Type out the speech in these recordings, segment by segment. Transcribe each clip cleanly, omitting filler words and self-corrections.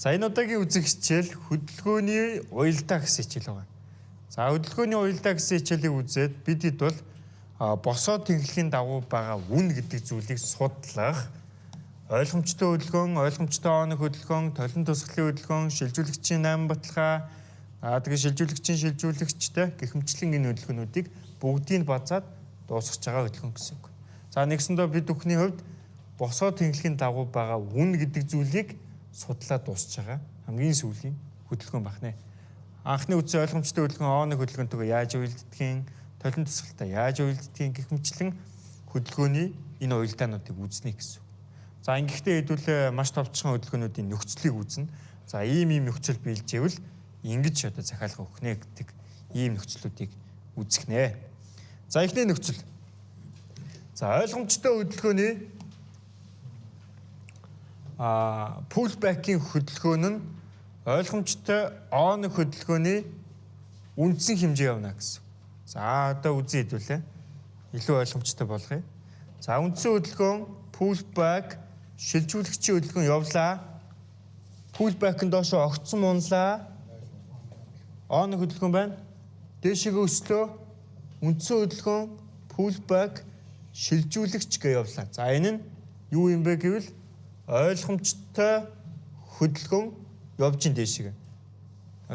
За энэ удаагийн үзэх хичээл хөдөлгөөний уялдаа гэсэн хичээл байгаа. За хөдөлгөөний уялдаа гэсэн хичээлийг үзээд бид хэд бол босоо тэнхлийн дагуу байгаа үн гэдэг зүйлийг судлах ойлгомжтой хөдөлгөөн, ойлгомжтой оног хөдөлгөөн, толон тусгалын хөдөлгөөн, шилжүүлэгчийн 8 баталгаа, тэгээ шилжүүлэгчийн шилжүүлэгчтэй гэхмэчлэн энэ хөдөлгөөнүүдийг бүгдийг базаад дуусгаж байгаа хөдөлгөөн гэсэн үг. За нэгсэндээ бид бүхний хувьд босоо тэнхлийн дагуу байгаа үн гэдэг зүйлийг судлаад дуусж байгаа хамгийн сүүлийн хөдөлгөөн байна. Анхны үдсэн ойлгомжтой хөдөлгөөн оног хөдөлгөөнтэйгээ яаж уялддгийг, толон тусгалтай яаж уялддгийг гэх мэтчлэн хөдөлгөөний энэ уялдаануудыг үзнэ гэсэн. За ингэхдээ хэдүүлээ маш товчхон хөдөлгөөнүүдийн нөхцөлийг үзнэ. За ийм нөхцөл биелжээвэл ингэж одоо захиалга өгнө гэдэг ийм нөхцлүүдийг үзэх нэ. За эхний нөхцөл. За ойлгомжтой хөдөлгөөний pullback-ийн хөдөлгөөн нь ойлгомжтой оног хөдөлгөөний үндсэн хэмжээ явна гэсэн. За одоо үзье хэдүүлээ. Илүү ойлгомжтой болгоё. За үндсэн хөдөлгөөн pullback шилжүүлэгчийн хөдөлгөөн явлаа. Pullback нь доошоо огцсон мунлаа. Оног хөдөлгөөн байна. Дээшээгээ өслөө. Үндсэн хөдөлгөөн pullback шилжүүлэгч гэж явлаа. За энэ нь юу юм бэ гэвэл ойлгомжтой хөдөлгөөн явж ин дээшээгээ.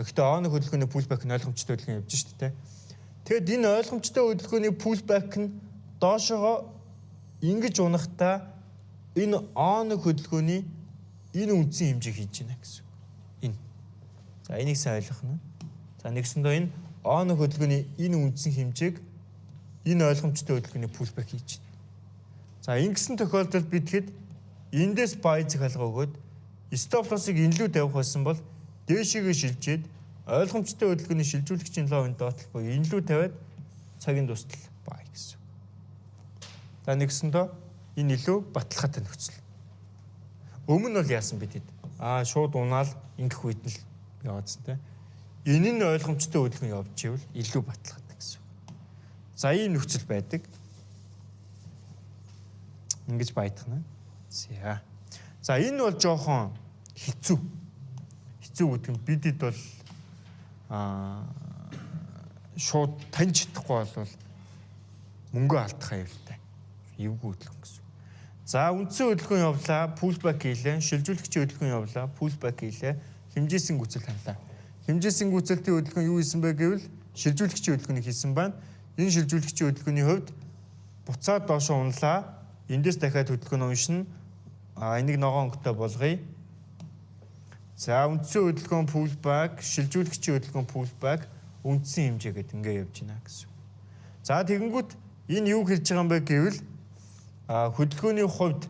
Гэхдээ оног хөдөлгөөний pullback нь ойлгомжтой хөдөлгөөн явж шүү дээ. Тэгэд энэ ойлгомжтой хөдөлгөөний pullback нь доошоо ингэж унахтаа энэ оног хөдөлгөөний энэ үндсэн хэмжээг хийж байна гэсэн. Энэ. За энийг сайн ойлгох нь. За нэгсэндээ энэ оног хөдөлгөөний энэ үндсэн хэмжээг энэ ойлгомжтой хөдөлгөөний pullback хийж байна. За ингэсэн тохиолдолд бид хэд эндээс бай захиалга өгөөд stop loss-ыг инлүү тавих байсан бол дээшээгээ шилжээд ойлгомжтой хөдөлгөөний шилжүүлэгчийн ловын доотлох буюу инлүү тавиад цагийн дуустал бай гэсэн. За нэгсэндээ энэ илүү баталгаатай нөхцөл. Өмнө нь бол яасан бид хэд шууд унаал ингэх үед нь яваадсан те. Энэ нь ойлгомжтой хөдөлгөөн явж ивэл илүү баталгаатай гэсэн. За ийм нөхцөл байдаг. Ингэж баядах нь. За энэ бол жоохон хэцүү. Хэцүү гэдэг нь бидэд бол шууд таньж чадахгүй бол мөнгө алдах аюултай. Эвгүй хөдөлгөөн гэсэн. За үндсэн хөдөлгөөн явлаа, pullback хийлээ, шилжүүлэгчийн хөдөлгөөн явлаа, pullback хийлээ, хэмжээсэн гүйцэл хандлаа. Хэмжээсэн гүйцэлтийн хөдөлгөөн юу хийсэн бэ гэвэл шилжүүлэгчийн хөдөлгөөнийг хийсэн байна. Энэ шилжүүлэгчийн хөдөлгөөний хувьд буцаад доошоо унлаа. Эндээс дахиад хөдөлгөөн уншина. Энийг ногоон өнгөтэй болгоё. За үндсэн хөдөлгөөн pullback, шилжүүлэгчийн хөдөлгөөн pullback үндсэн хэмжээ гэдэг ингээ явж байна гэсэн. За тэгэнгүүт энэ юу хэлж байгаа юм бэ гэвэл хөдөлгөөний хувьд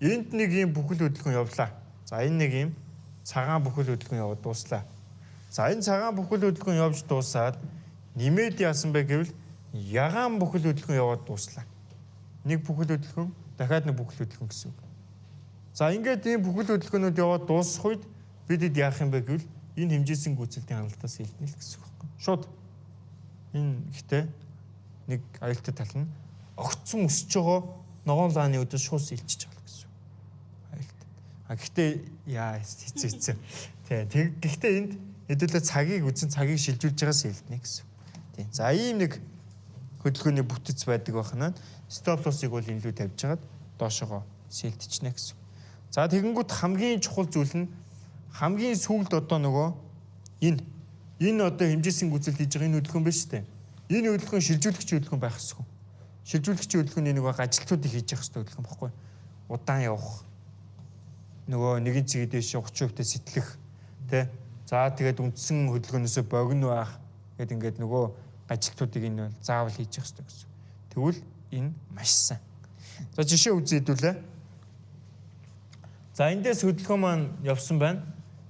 энд нэг юм бүхэл хөдөлгөөн явлаа. За энэ нэг юм цагаан бүхэл хөдөлгөөн яваад дууслаа. За энэ цагаан бүхэл хөдөлгөөн явж дуусаад нэмээд яасан бэ гэвэл ягаан бүхэл хөдөлгөөн яваад дууслаа. Нэг бүхэл хөдөлгөөн дахиад нэг бүхэл хөдөлгөөн гэсэн үг. За ингээд ийм бүхэл хөдөлгөөнүүд яваад дуусах үед бидэд яах юм бэ гэвэл энэ хэмжээсэн гүйцэлтийн хангалтаас илтнэ л гэсэн үг. Шууд энэ ихтэй нэг аюултай тал нь огцсон өсөж байгаа ногоон лааны өдөөс шууд илчиж байгаа гэсэн. Аюултай. Гэхдээ яа хэцүү. Гэхдээ энд хэдүүлээ цагийг үзэн цагийг шилжүүлж байгаас илтнэ гэсэн. Тийм. За ийм нэг хөдөлгөөний бүтэц байдаг байна. Stop loss-ыг бол инлүү тавьж хагаад доошогоо сэлтчихнэ гэсэн. За тэгэнгүүт хамгийн чухал зүйл нь хамгийн сүүлд одоо нөгөө энэ одоо хэмжээсэн гүйцэлд хийж байгаа энэ хөдөлгөөн байна шүү дээ. Энэ хөдөлгөөн шилжүүлэгчийн хөдөлгөөн байх ёсгүй. Шилжүүлэгчийн хөдөлгөөний нэг ажилтнуудыг хийж явах ёстой хөдөлгөөн баггүй. Удаан явах. Нөгөө нэгэн цэгээ дэше 30% сэтлэх тий. За тэгээд үндсэн хөдөлгөөнөөсөө богино байх гэд ингээд нөгөө ажилтнуудыг энэ заавал хийж явах ёстой гэсэн. Тэгвэл энэ маш сайн. За жишээ үзье хэдүүлээ. За эндээс хөдөлгөөн маань явсан байна.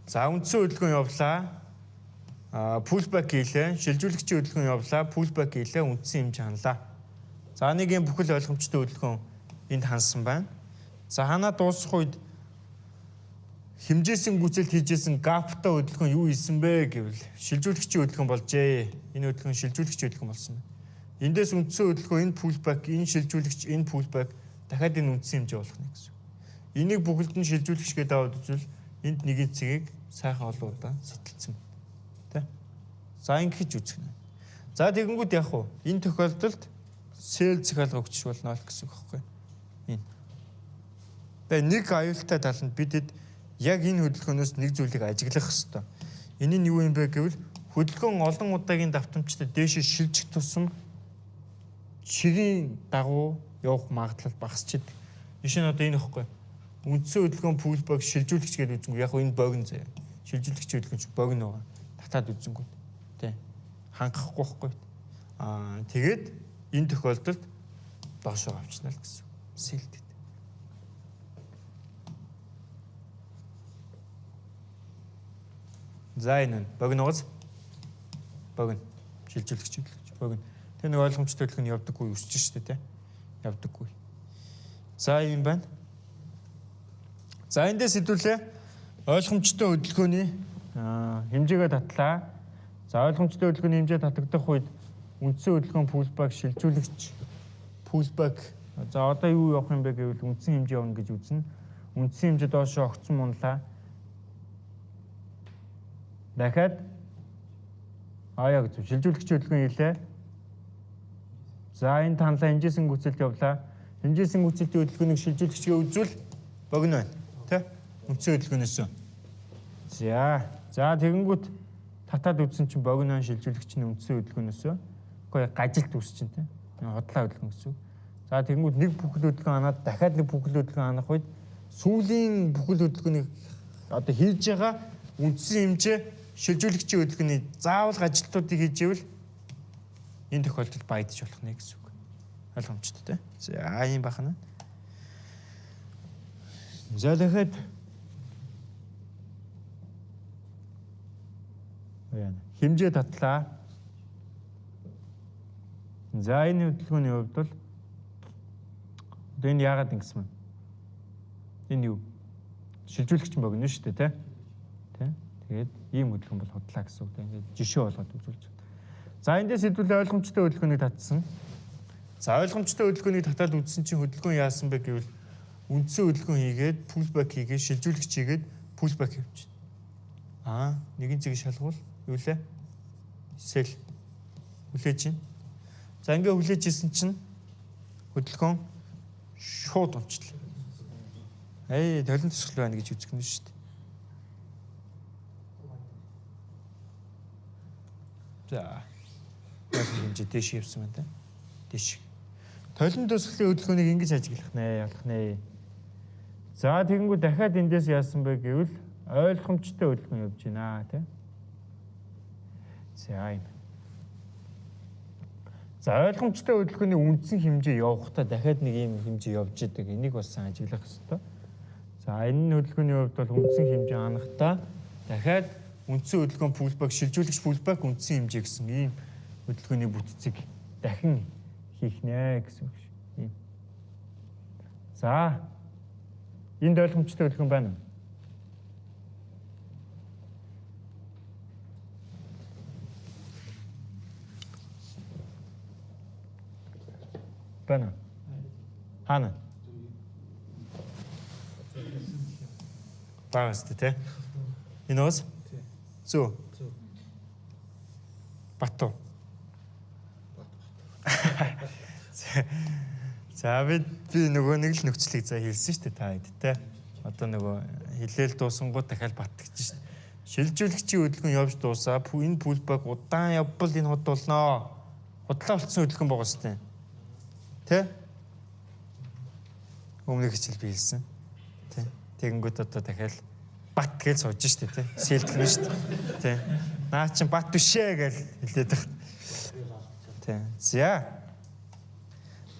За үндсэн хөдөлгөөн явлаа. Pullback хийлээ. Шилжүүлэгчийн хөдөлгөөн явлаа. Pullback хийлээ. Үндсэн хэмжээ ханлаа. За нэг юм бүхэл ойлгомжтой хөдөлгөөн энд хансан байна. За ханаа дуусах үед хэмжээсэн гүйцэлд хийжсэн гаптай хөдөлгөөн юу хийсэн бэ гэвэл шилжүүлэгчийн хөдөлгөөн болжээ. Энэ хөдөлгөөн шилжүүлэгчийн хөдөлгөөн болсон байна. Эндээс үндсэн хөдөлгөөн энэ pullback, энэ шилжүүлэгч, энэ pullback дахиад энэ үндсэн хэмжээ болох нэ гэсэн. Энийг бүгд нь шилжүүлэгч гэдэг аваад үзвэл энд нэгэн цэгийг сайхан олон удаа сэтэлцэн. Тэ? За ингэж үзэх нь. За тэгэнгүүт яг уу энэ тохиолдолд сэл захиалга өгч болно л гэсэн үг байхгүй. Энэ. Тэгээ нэг аюултай тал нь бидэд яг энэ хөдөлгөөнөөс нэг зүйлийг ажиглах хэрэгтэй. Энэ нь юу юм бэ гэвэл хөдөлгөөн олон удаагийн давтамжтай дээшээ шилжих тусам чирийн дагуу явах магадлал багасч идэг. Жишээ нь одоо энэ ихгүй. Үндсэн хөдөлгөөн пулбак шилжүүлэгч гэдэг үзэнгүү яг энэ богино заяа. Шилжүүлэгч хөдөлгөөн ч богино байгаа. Татаад үзэнгүү. Тэ. Хангахгүй байхгүй. Тэгээд энэ тохиолдолд доошоо авчнаа л гэсэн. Сэлдэд. За энэ богино гоц. Богино. Шилжүүлэгч хөдөлгөөн богино. Тэр нэг ойлгомжтой хөдөлгөөн явдаггүй өсч штэ тэ. Явдаггүй. За юм байна. За эндээс хэдүүлээ ойлгомжтой хөдөлгөөний хэмжээгээ татлаа. За ойлгомжтой хөдөлгөөний хэмжээ татагдах үед үндсэн хөдөлгөөн пулбак шилжүүлэгч пулбак за одоо юу явах юм бэ гэвэл үндсэн хэмжээ явна гэж үзнэ. Үндсэн хэмжээ доошоо огцсон мунлаа. Дахиад яг зөв шилжүүлэгч хөдөлгөөн хийлээ. За энэ танлаа хэмжээсэн гүйцэлд явлаа. Хэмжээсэн гүйцэлтийн хөдөлгөөнийг шилжүүлэгчгээ үзвэл богино байна. Тэ? Үндсэн хөдөлгөөнөөс. За тэгэнгүүт татаад үзсэн чинь богино шилжүүлэгч нь үндсэн хөдөлгөөнөөс. Гэхдээ гажилт үүсч чинь тэ. Хотлоо хөдөлгөөн гэсэн. За тэгэнгүүт нэг бүхэл хөдөлгөөн ханаад дахиад нэг бүхэл хөдөлгөөн ханах үед сүүлийн бүхэл хөдөлгөөнийг одоо хийж байгаа үндсэн хэмжээ шилжүүлэгчийн хөдөлгөөний заавал гажилтуудыг хийж ивэл энэ тохиолдолд баядаж болох нэ гэсэн үг. Ойлгомжтой тэ. За ийм бахна. За дахиад хэмжээ татлаа. За энэ хөдөлгөөний хувьд бол энэ яагаад ингэсэн бэ? Энэ юу? Шилжүүлэгч богино шүү дээ, тэ? Тэгээд ийм хөдөлгөөн бол хотлаа гэсэн үг. Ингээд жишээ болгоод үзүүлж байна. За эндээс хэдүүлээ ойлгомжтой хөдөлгөөнийг татсан. За ойлгомжтой хөдөлгөөнийг татаад үзсэн чинь хөдөлгөөн яасан бэ гэвэл үндсэн хөдөлгөөн хийгээд пулбак хийгээд шилжүүлэгч хийгээд пулбак хийвч. Нэгэн зэг шалгуул юу лээ? Сэл хүлээж чинь. За ингээ хүлээж исэн чинь хөдөлгөөн шууд унчлаа. Толин тусгал байна гэж үзэх нь шүү дээ. За хэмжээ дэш явсан байна. Дэш. Толин тусгалын хөдөлгөөнийг ингэж ажиглах нэ. За тэгэнгүүт дахиад эндээс яасан бэ гэвэл ойлгомжтой хөдөлгөөн явж байна тий. За юм. За ойлгомжтой хөдөлгөөний үндсэн хэмжээ явахдаа дахиад нэг юм хэмжээ явж идэг. Энийг бас ажиглах хэрэгтэй. За энэ хөдөлгөөний хувьд бол үндсэн хэмжээ анахдаа дахиад үндсэн хөдөлгөөн пулбак шилжүүлэгч пулбак үндсэн хэмжээ гэсэн ийм хөдөлгөөний бүтцийг дахин хийх нэ гэсэн үг шүү. За энд ойлгомжтой хөдөлгөөн байна уу? Байна. Хана. Багастай тий. Энэ уус? Зүү. Батуу. За би нөгөө нэг л нөхцөлийг за хэлсэн шүү дээ та хэд те. Одоо нөгөө хилээл дуусангууд дахиад бат гэж шүү дээ. Шилжүүлэгчийн хөдөлгөөн явж дуусаа энэ пулбак удаан явбал энэ хот болноо. Худлаа болцсон хөдөлгөөн байгаа шүү дээ. Тэ? Өмнөх хичээл би хэлсэн. Тэ. Тэгэнгүүт одоо дахиад бат гэж сууж шүү дээ, тэ. Сэлдэх нь шүү дээ. Тэ. Наа чин бат бишээ гэж хэлээд байна. Тэ.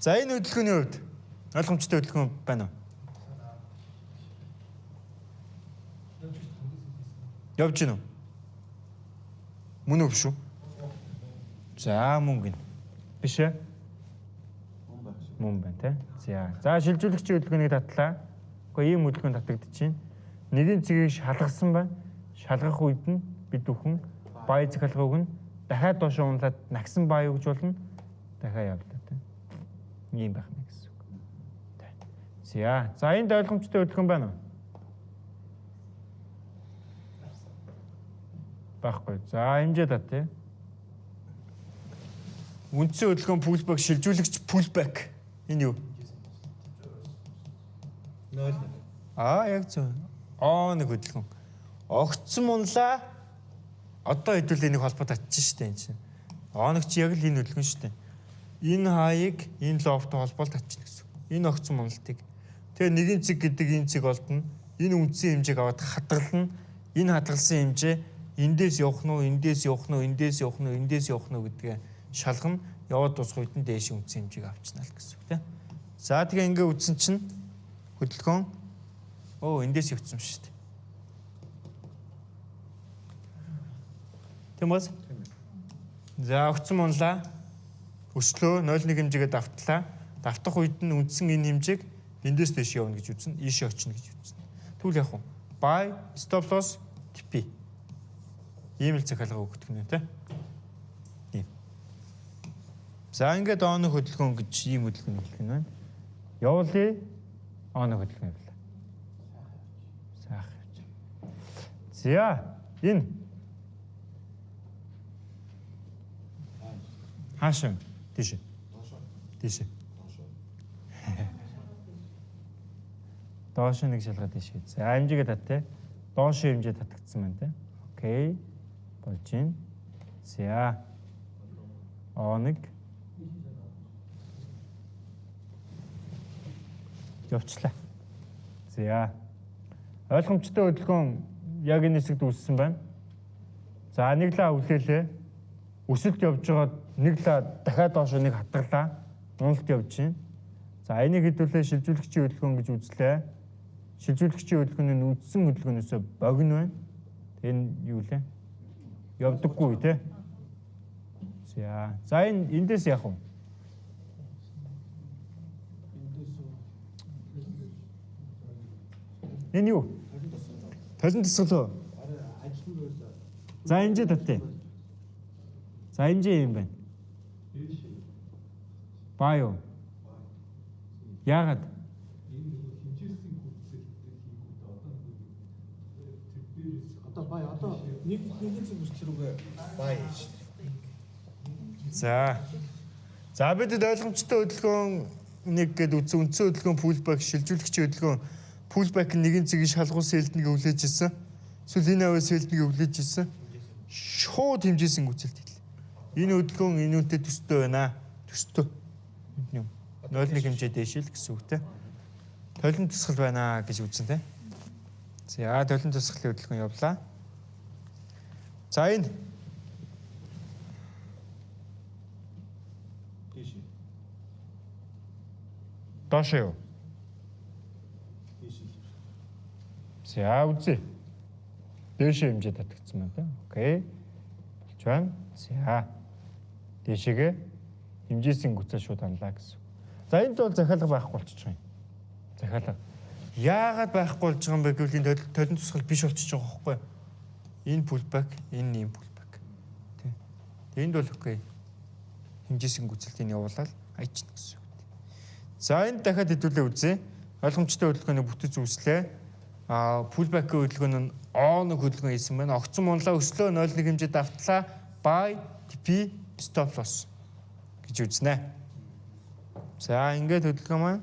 За энэ хөдөлгөөний хувьд ойлгомжтой хөдөлгөөн байна уу? Явж гинөө. Мөн үү биш үү? За мөн гин. Биш ээ? Мөн байна те. За шилжүүлэгчийн хөдөлгөөнийг татлаа. Гэхдээ ийм хөдөлгөөн татагдчихээн. Нэгэн цэгийг шалгасан байна. Шалгах үед нь бид бүхэн бай захиалгыг нь дахиад доошоо унлаад нагсан бай өгж болно. Дахиад явлаа те. Ийм байх мэ гэсэн үг. За энд ойлгомжтой хөдөлгөөн байна уу? Байхгүй. За хэмжээ та тий. Үндсэн хөдөлгөөн pullback шилжүүлэгч pullback. Энэ юу? 0. Яг зөв. Нэг хөдөлгөөн. Огцсон мунлаа. Одоо хэдүүл энийг холбоо татчих штэ энэ чинь. Нэг чи яг л энэ хөдөлгөөн штэ. Энэ хаяг энэ лофтой холбоол татчихна гэсэн. Энэ огцсон мунлтыг. Тэгээ нэгэн цэг гэдэг энэ цэг олдно. Энэ үндсэн хэмжээг аваад хадгална. Энэ хадгалсан хэмжээ эндээс явах нь уу, эндээс явах нь уу, эндээс явах нь уу, эндээс явах нь уу гэдгээ шалгана. Яваад дуусах үед нь дээшийн үндсэн хэмжээг авчна л гэсэн үг тийм. За тэгээ ингээ үтсэн чинь хөдөлгөөн эндээс явцсан шүү дээ. Тийм үү? За огцсон мунлаа. Өслөө 0.1 хэмжээгээ давтлаа. Давтах үед нь үндсэн энэ хэмжээг эндээс дээш явна гэж үзнэ. Ийшээ очно гэж үзнэ. Тэгвэл яг уу buy stop loss TP. Ийм л захиалга өгдөг нэ тэ. Тийм. За ингээд нэг хөдөлгөөн гэж ийм хөдөлгөөн хэлэх нь байна. Явуулъя. Нэг хөдөлгөөн явуулаа. Заах явж. За энэ хаашаа тийш. Тийш. Доош нэг шалгаад тийш. За хэмжээгээ татъя. Доош хэмжээ татагдсан байна те. Окей. Болж байна. За. Нэг явчлаа. За. Ойлгомжтой хөдөлгөөн яг энэ хэсэгт үүссэн байна. За нэг лаа үлээлээ. Өсөлт явж байгаа нэг лаа дахиад доош нэг хатгалаа. Уналт явж байна. За энийг хэдүүлээ шилжүүлэгчийн хөдөлгөөн гэж үзлээ. Шилжүүлэгчийн хөдөлгөөн нь үндсэн хөдөлгөөнөөсөө богино байна. Энэ юу лээ? Явдаггүй те. За энэ эндээс яах вэ? Энэ юу? Толин тасгал уу? За хэмжээ татъя. За хэмжээ юм байна. Баё. Яагаад? Одоо бай одоо нэгэн цэг бүсч рүүгээ бай шүү. За бидэд ойлгомжтой хөдөлгөөн нэг гээд үндсэн хөдөлгөөн pullback шилжүүлэгчийн хөдөлгөөн pullback нэгэн цэгийн шалгуулсан элднийг өвлөж исэн. Эсвэл энэ аваас элднийг өвлөж исэн. Шууд хэмжээсэн үзэлт хэл. Энэ хөдөлгөөн энэ үнэтэй төстэй байна. Төстэй. Энэ юм. 0.1 хэмжээ дээшил гэсэн үг те. Толин тусгал байна гэж үзэн те. За толин тусгалын хөдөлгөөн явлаа. За энэ доош юу? За үзье. Дээш хэмжээ татагдсан байна тийм. Окей. Болж байна. За. Дээшээгээ хэмжээсийн гүцээ шууд ханлаа гэсэн. За энд бол захиалга байхгүй болчихж байгаа юм. Захиалга. Яагаад байхгүй болж байгаа юм бэ гэвэл энэ толин тусгал биш болчихж байгаа байхгүй юу? Энэ pullback, энэ ийм pullback. Тийм. Энд бол окей. Хэмжээсийн гүцэлтийг явуулаад айчна гэсэн. За энэ дахиад хэдүүлээ үзье. Ойлгомжтой хөдөлгөөний бүтэц үүслээ. Pullback-ийн хөдөлгөөн нь нэг хөдөлгөөн хийсэн байна. Огцон мунлаа өслөө 0.1 хэмжээ давтлаа. Buy, TP, stop loss гэж үзнэ. За ингээд хөдөлгөөн маань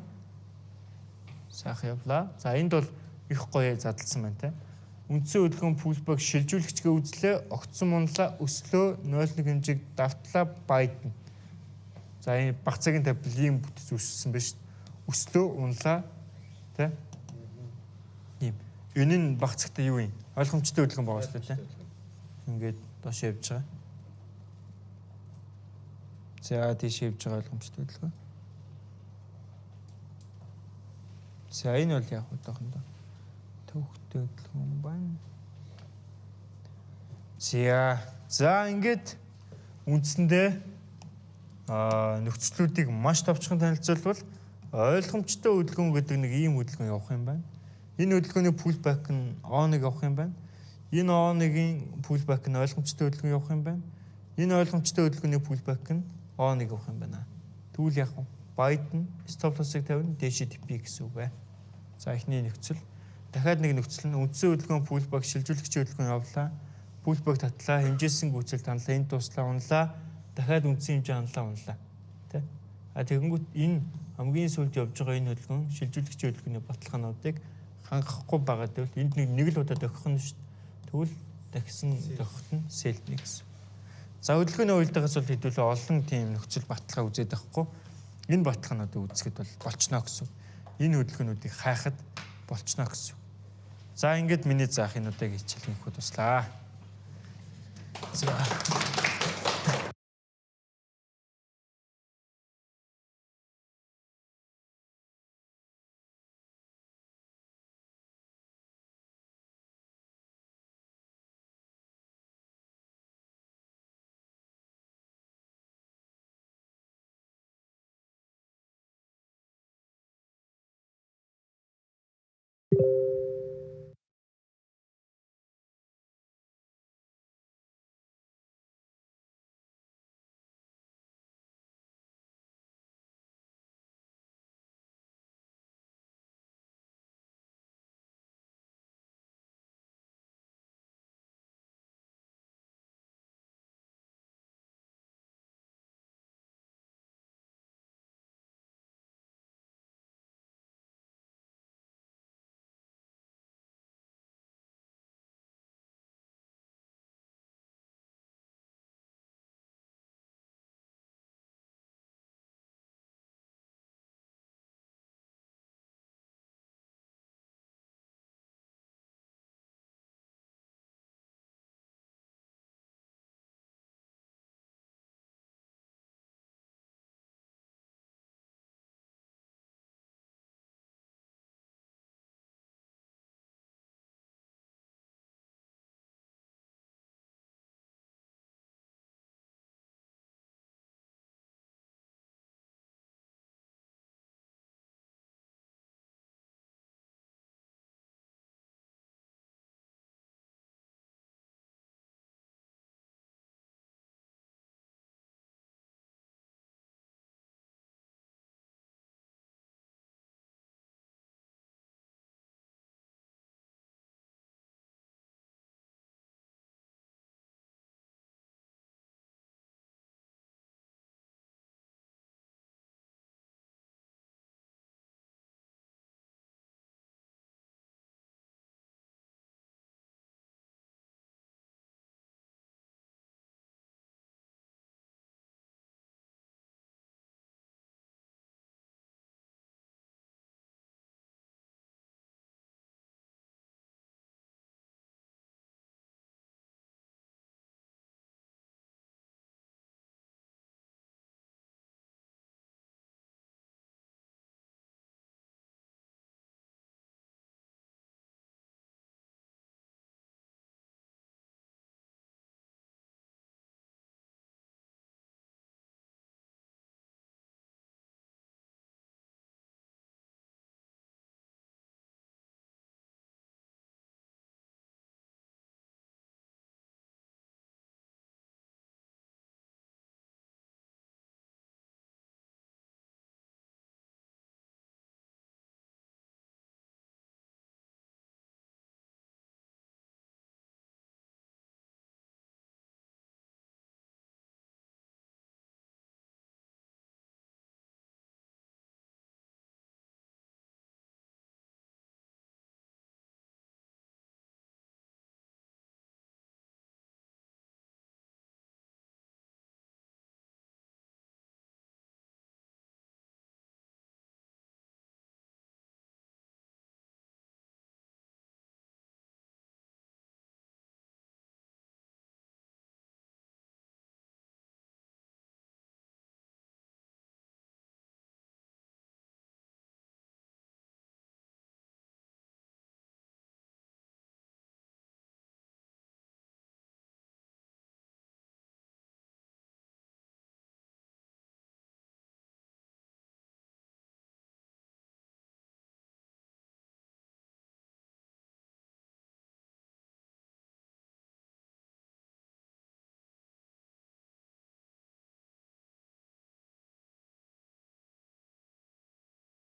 сайхан явлаа. За энд бол их гоё задлсан байна те. Үндсэн хөдөлгөөн pullback шилжүүлэгчгээ үзлээ. Огцон мунлаа өслөө 0.1 хэмжээг давтлаа. Buy-д. За энэ баг цагийн таблигийн бүтэц үүссэн байна шүү дээ. Өслөө унлаа тэ. Ийм. Энэ нь баг цагтаа юу юм? Ойлгомжтой хөдөлгөөн байгаа шүү дээ тэ. Ингээд доош явж байгаа. За тийш явж байгаа ойлгомжтой хөдөлгөөн. За энэ бол яг удахандаа төвхтэй хөдөлгөөн байна. За ингээд үндсэндээ нөхцлүүдийг маш товчхон танилцуулбал ойлгомжтой хөдөлгөөн гэдэг нэг ийм хөдөлгөөн явах юм байна. Энэ хөдөлгөөний pullback нь O1 явах юм байна. Энэ O1-ийн pullback нь ойлгомжтой хөдөлгөөн явах юм байна. Энэ ойлгомжтой хөдөлгөөний pullback нь O1 явах юм байна. Тэгвэл яг Buy-д нь stop loss-ыг тавина, дээшээ TP гэсэн үг бай. За эхний нөхцөл. Дахиад нэг нөхцөл нь үндсэн хөдөлгөөн pullback шилжүүлэгчийн хөдөлгөөн явуулаа. пулбаг татлаа, хэмжээсэн гүйцэл танлаа, энд туслаа унлаа, дахиад үндсэн хэмжээ ханлаа унлаа. Тэ? Тэгэнгүүт энэ хамгийн сүүлд явж байгаа энэ хөдөлгөөн шилжүүлэгчийн хөдөлгөөний баталгаануудыг хангахгүй байгаа гэвэл энд нэг л удаа дохих нь шүү дээ. Тэгвэл дахисан дохихт нь сэлнэ гэсэн. За хөдөлгөөний уялдаагаас бол хэдүүлээ олон тийм нөхцөл баталгаа үзээд байхгүй. Энэ баталгаануудыг үзэхэд бол болчно гэсэн. Энэ хөдөлгөөнүүдийг хайхад болчно гэсэн. За ингээд миний заах энэ удаагийн хичээлийнхүү туслаа. За